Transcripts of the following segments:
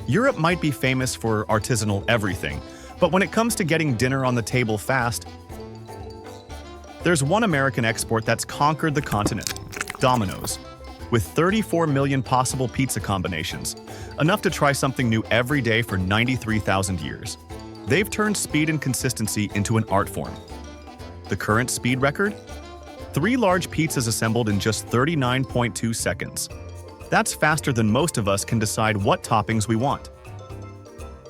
Europe might be famous for artisanal everything, but when it comes to getting dinner on the table fast, there's one American export that's conquered the continent: Domino's. With 34 million possible pizza combinations, enough to try something new every day for 93,000 years. They've turned speed and consistency into an art form. The current speed record? 3 large pizzas assembled in just 39.2 seconds. That's faster than most of us can decide what toppings we want.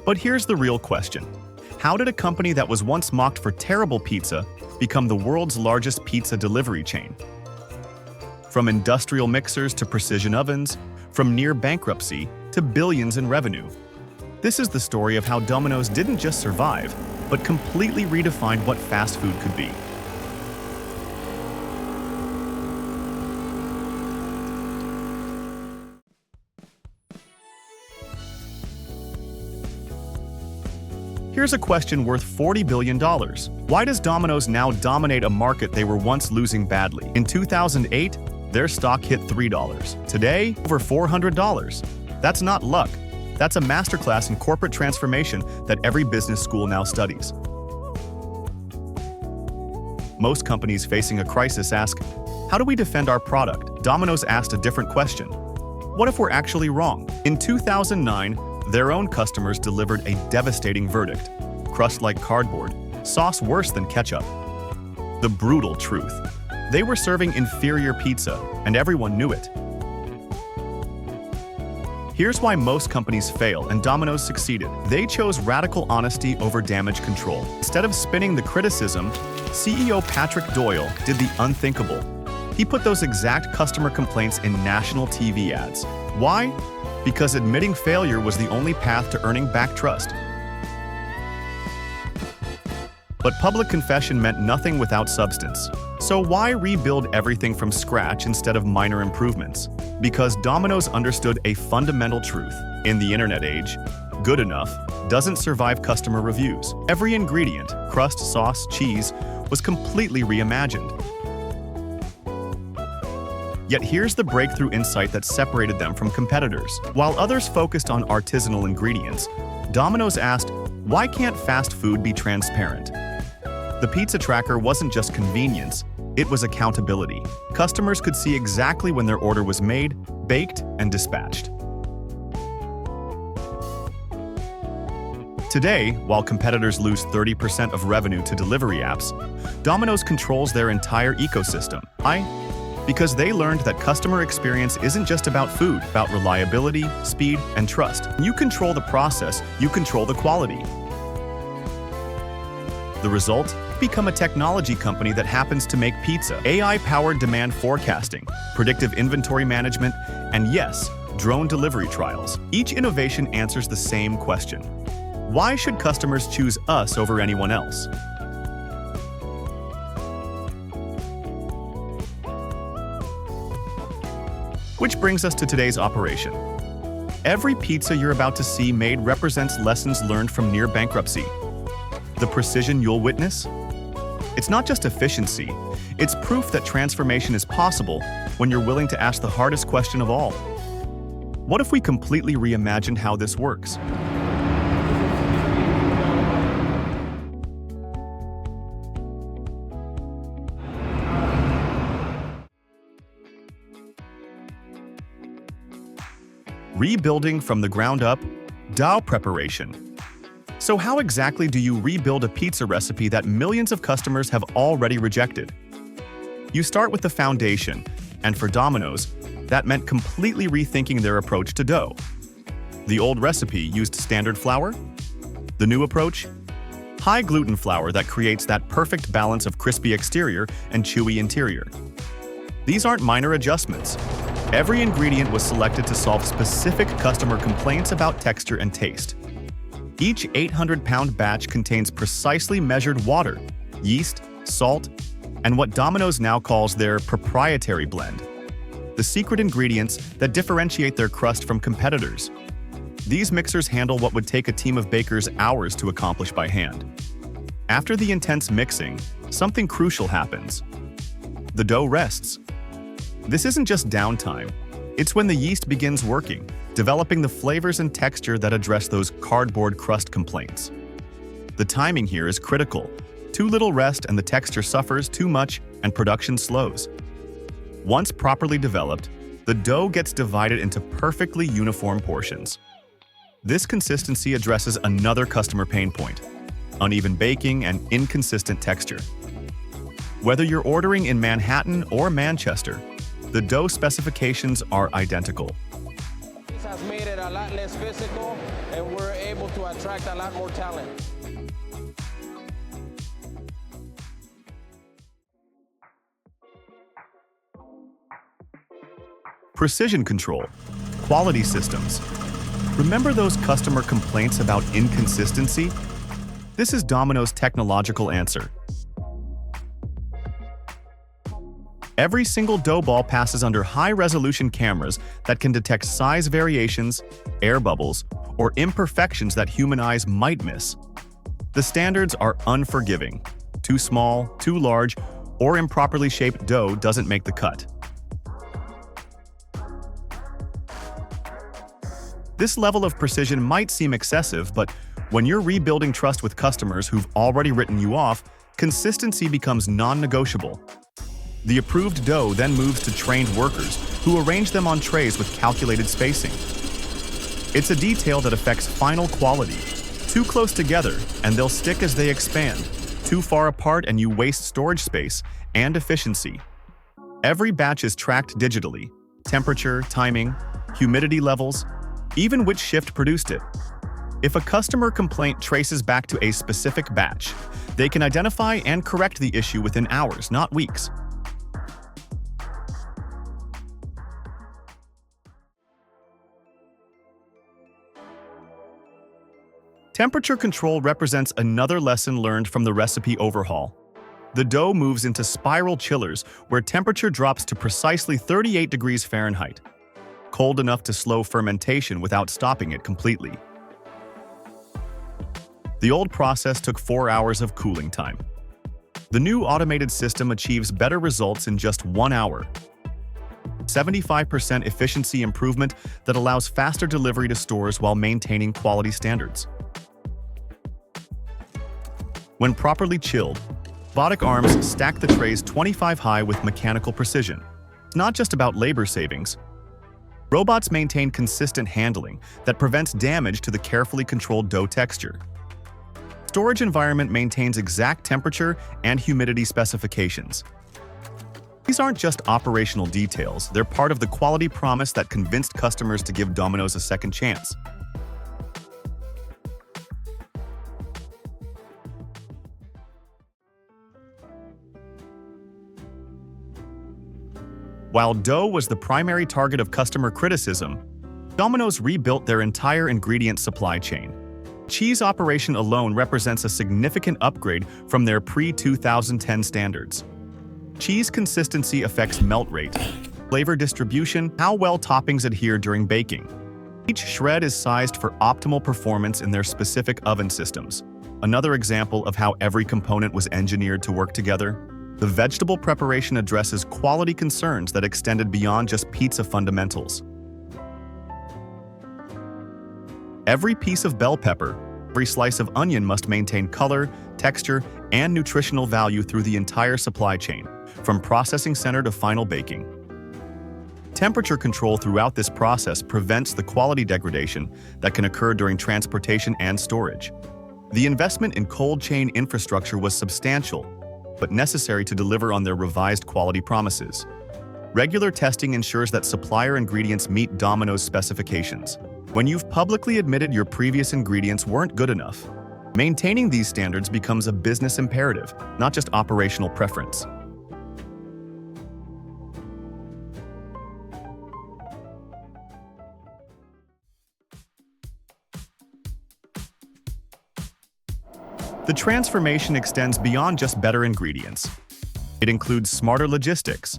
But here's the real question. How did a company that was once mocked for terrible pizza become the world's largest pizza delivery chain? From industrial mixers to precision ovens, from near bankruptcy to billions in revenue. This is the story of how Domino's didn't just survive, but completely redefined what fast food could be. Here's a question worth $40 billion. Why does Domino's now dominate a market they were once losing badly? In 2008, their stock hit $3. Today, over $400. That's not luck. That's a masterclass in corporate transformation that every business school now studies. Most companies facing a crisis ask, how do we defend our product? Domino's asked a different question. What if we're actually wrong? In 2009, their own customers delivered a devastating verdict. Crust like cardboard, sauce worse than ketchup. The brutal truth. They were serving inferior pizza, and everyone knew it. Here's why most companies fail and Domino's succeeded. They chose radical honesty over damage control. Instead of spinning the criticism, CEO Patrick Doyle did the unthinkable. He put those exact customer complaints in national TV ads. Why? Because admitting failure was the only path to earning back trust. But public confession meant nothing without substance. So why rebuild everything from scratch instead of minor improvements? Because Domino's understood a fundamental truth. In the internet age, good enough doesn't survive customer reviews. Every ingredient, crust, sauce, cheese, was completely reimagined. Yet here's the breakthrough insight that separated them from competitors. While others focused on artisanal ingredients, Domino's asked, why can't fast food be transparent? The pizza tracker wasn't just convenience, it was accountability. Customers could see exactly when their order was made, baked, and dispatched. Today, while competitors lose 30% of revenue to delivery apps, Domino's controls their entire ecosystem. Why? Because they learned that customer experience isn't just about food, about reliability, speed, and trust. When you control the process, you control the quality. The result? Become a technology company that happens to make pizza. AI-powered demand forecasting, predictive inventory management, and yes, drone delivery trials. Each innovation answers the same question. Why should customers choose us over anyone else? Which brings us to today's operation. Every pizza you're about to see made represents lessons learned from near bankruptcy. The precision you'll witness? It's not just efficiency, it's proof that transformation is possible when you're willing to ask the hardest question of all. What if we completely reimagined how this works? Rebuilding from the ground up, dough preparation. So how exactly do you rebuild a pizza recipe that millions of customers have already rejected? You start with the foundation, and for Domino's, that meant completely rethinking their approach to dough. The old recipe used standard flour. The new approach? High gluten flour that creates that perfect balance of crispy exterior and chewy interior. These aren't minor adjustments. Every ingredient was selected to solve specific customer complaints about texture and taste. Each 800-pound batch contains precisely measured water, yeast, salt, and what Domino's now calls their proprietary blend, the secret ingredients that differentiate their crust from competitors. These mixers handle what would take a team of bakers hours to accomplish by hand. After the intense mixing, something crucial happens. The dough rests. This isn't just downtime, it's when the yeast begins working. developing the flavors and texture that address those cardboard crust complaints. The timing here is critical. Too little rest and the texture suffers too much and production slows. Once properly developed, the dough gets divided into perfectly uniform portions. This consistency addresses another customer pain point: uneven baking and inconsistent texture. Whether you're ordering in Manhattan or Manchester, the dough specifications are identical. This has made it a lot less physical, and we're able to attract a lot more talent. Precision control, quality systems. Remember those customer complaints about inconsistency? This is Domino's technological answer. Every single dough ball passes under high-resolution cameras that can detect size variations, air bubbles, or imperfections that human eyes might miss. The standards are unforgiving. Too small, too large, or improperly shaped dough doesn't make the cut. This level of precision might seem excessive, but when you're rebuilding trust with customers who've already written you off, consistency becomes non-negotiable. The approved dough then moves to trained workers who arrange them on trays with calculated spacing. It's a detail that affects final quality. Too close together, and they'll stick as they expand. Too far apart, and you waste storage space and efficiency. Every batch is tracked digitally: temperature, timing, humidity levels, even which shift produced it. If a customer complaint traces back to a specific batch, they can identify and correct the issue within hours, not weeks. Temperature control represents another lesson learned from the recipe overhaul. The dough moves into spiral chillers where temperature drops to precisely 38 degrees Fahrenheit, cold enough to slow fermentation without stopping it completely. The old process took 4 hours of cooling time. The new automated system achieves better results in just 1 hour. 75% efficiency improvement that allows faster delivery to stores while maintaining quality standards. When properly chilled, robotic arms stack the trays 25 high with mechanical precision. It's not just about labor savings. Robots maintain consistent handling that prevents damage to the carefully controlled dough texture. Storage environment maintains exact temperature and humidity specifications. These aren't just operational details, they're part of the quality promise that convinced customers to give Domino's a second chance. While dough was the primary target of customer criticism, Domino's rebuilt their entire ingredient supply chain. Cheese operation alone represents a significant upgrade from their pre-2010 standards. Cheese consistency affects melt rate, flavor distribution, how well toppings adhere during baking. Each shred is sized for optimal performance in their specific oven systems. Another example of how every component was engineered to work together. The vegetable preparation addresses quality concerns that extended beyond just pizza fundamentals. Every piece of bell pepper, every slice of onion must maintain color, texture, and nutritional value through the entire supply chain, from processing center to final baking. Temperature control throughout this process prevents the quality degradation that can occur during transportation and storage. The investment in cold chain infrastructure was substantial, but necessary to deliver on their revised quality promises. Regular testing ensures that supplier ingredients meet Domino's specifications. When you've publicly admitted your previous ingredients weren't good enough, maintaining these standards becomes a business imperative, not just operational preference. The transformation extends beyond just better ingredients. It includes smarter logistics.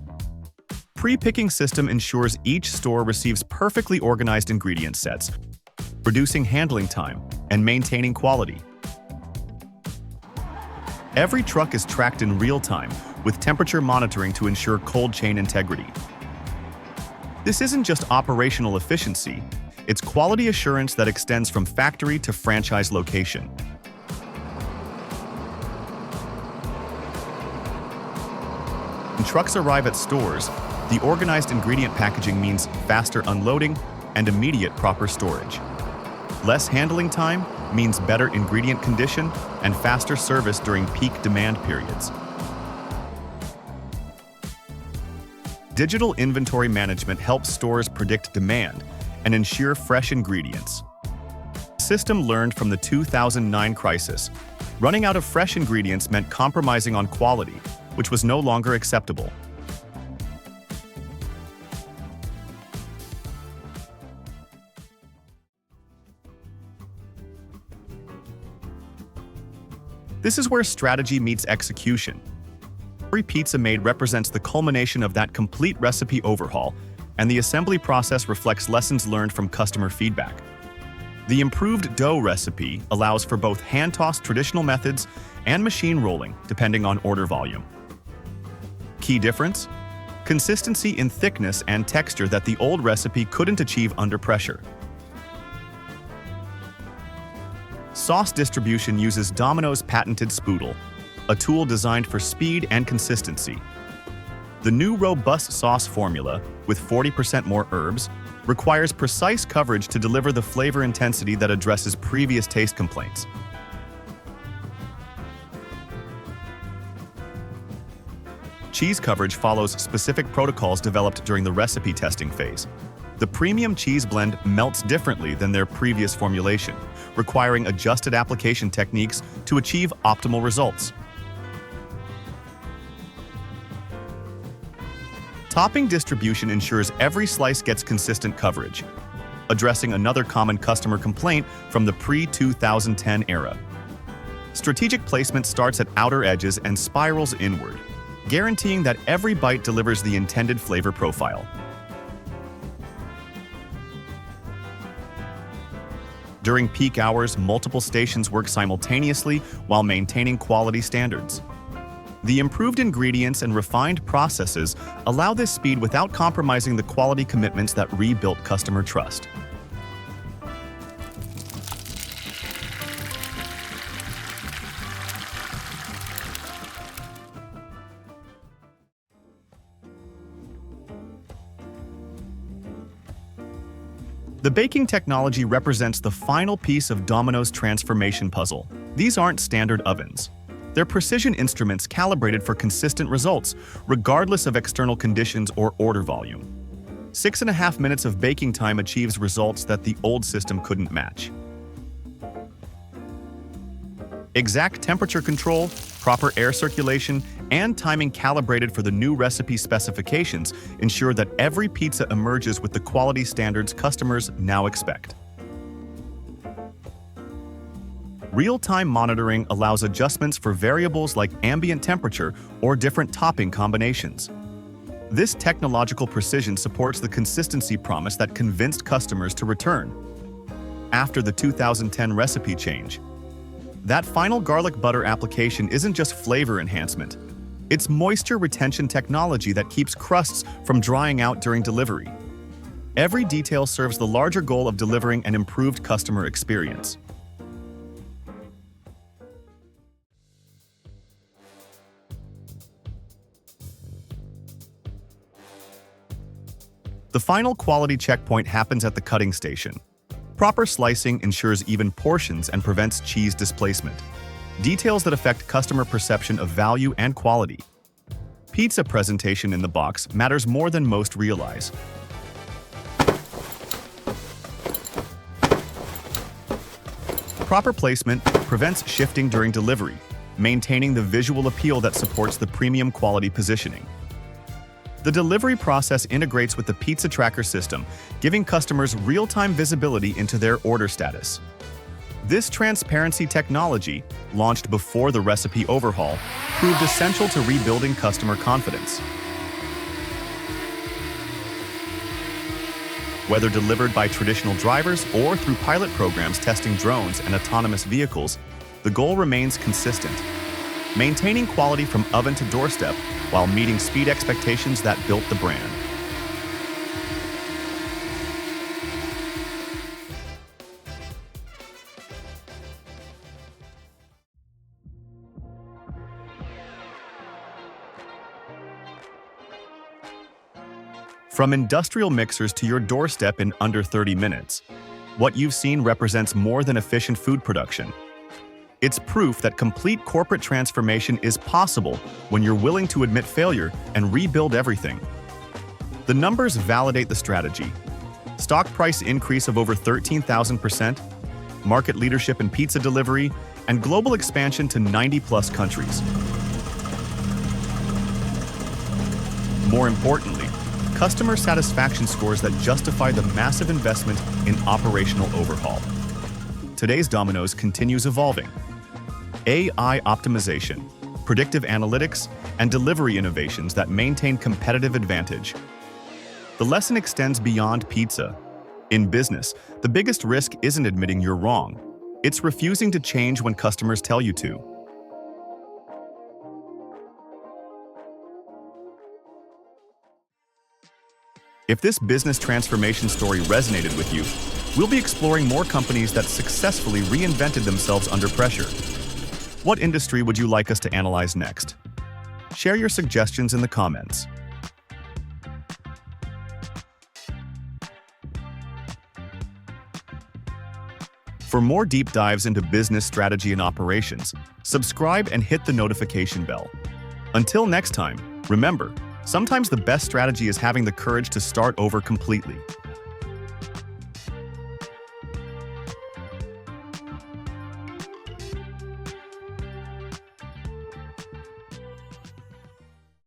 Pre-picking system ensures each store receives perfectly organized ingredient sets, reducing handling time and maintaining quality. Every truck is tracked in real time with temperature monitoring to ensure cold chain integrity. This isn't just operational efficiency, It's quality assurance that extends from factory to franchise location. When trucks arrive at stores, the organized ingredient packaging means faster unloading and immediate proper storage. Less handling time means better ingredient condition and faster service during peak demand periods. Digital inventory management helps stores predict demand and ensure fresh ingredients. The system learned from the 2009 crisis. Running out of fresh ingredients meant compromising on quality, which was no longer acceptable. This is where strategy meets execution. Every pizza made represents the culmination of that complete recipe overhaul, and the assembly process reflects lessons learned from customer feedback. The improved dough recipe allows for both hand-tossed traditional methods and machine rolling, depending on order volume. Key difference? Consistency in thickness and texture that the old recipe couldn't achieve under pressure. Sauce distribution uses Domino's patented spoodle, a tool designed for speed and consistency. The new robust sauce formula, with 40% more herbs, requires precise coverage to deliver the flavor intensity that addresses previous taste complaints. Cheese coverage follows specific protocols developed during the recipe testing phase. The premium cheese blend melts differently than their previous formulation, requiring adjusted application techniques to achieve optimal results. Topping distribution ensures every slice gets consistent coverage, addressing another common customer complaint from the pre-2010 era. Strategic placement starts at outer edges and spirals inward, guaranteeing that every bite delivers the intended flavor profile. During peak hours, multiple stations work simultaneously while maintaining quality standards. The improved ingredients and refined processes allow this speed without compromising the quality commitments that rebuilt customer trust. The baking technology represents the final piece of Domino's transformation puzzle. These aren't standard ovens. They're precision instruments calibrated for consistent results, regardless of external conditions or order volume. 6.5 minutes of baking time achieves results that the old system couldn't match. Exact temperature control, proper air circulation, and timing calibrated for the new recipe specifications ensure that every pizza emerges with the quality standards customers now expect. Real-time monitoring allows adjustments for variables like ambient temperature or different topping combinations. This technological precision supports the consistency promise that convinced customers to return. After the 2010 recipe change, that final garlic butter application isn't just flavor enhancement. It's moisture retention technology that keeps crusts from drying out during delivery. Every detail serves the larger goal of delivering an improved customer experience. The final quality checkpoint happens at the cutting station. Proper slicing ensures even portions and prevents cheese displacement. Details that affect customer perception of value and quality. Pizza presentation in the box matters more than most realize. Proper placement prevents shifting during delivery, maintaining the visual appeal that supports the premium quality positioning. The delivery process integrates with the pizza tracker system, giving customers real-time visibility into their order status. This transparency technology, launched before the recipe overhaul, proved essential to rebuilding customer confidence. Whether delivered by traditional drivers or through pilot programs testing drones and autonomous vehicles, the goal remains consistent: maintaining quality from oven to doorstep while meeting speed expectations that built the brand. From industrial mixers to your doorstep in under 30 minutes, what you've seen represents more than efficient food production. It's proof that complete corporate transformation is possible when you're willing to admit failure and rebuild everything. The numbers validate the strategy. Stock price increase of over 13,000%, market leadership in pizza delivery, and global expansion to 90-plus countries. More importantly, customer satisfaction scores that justify the massive investment in operational overhaul. Today's Domino's continues evolving. AI optimization, predictive analytics, and delivery innovations that maintain competitive advantage. The lesson extends beyond pizza. In business, the biggest risk isn't admitting you're wrong. It's refusing to change when customers tell you to. If this business transformation story resonated with you, we'll be exploring more companies that successfully reinvented themselves under pressure. What industry would you like us to analyze next? Share your suggestions in the comments. For more deep dives into business strategy and operations, subscribe and hit the notification bell. Until next time, remember, sometimes the best strategy is having the courage to start over completely.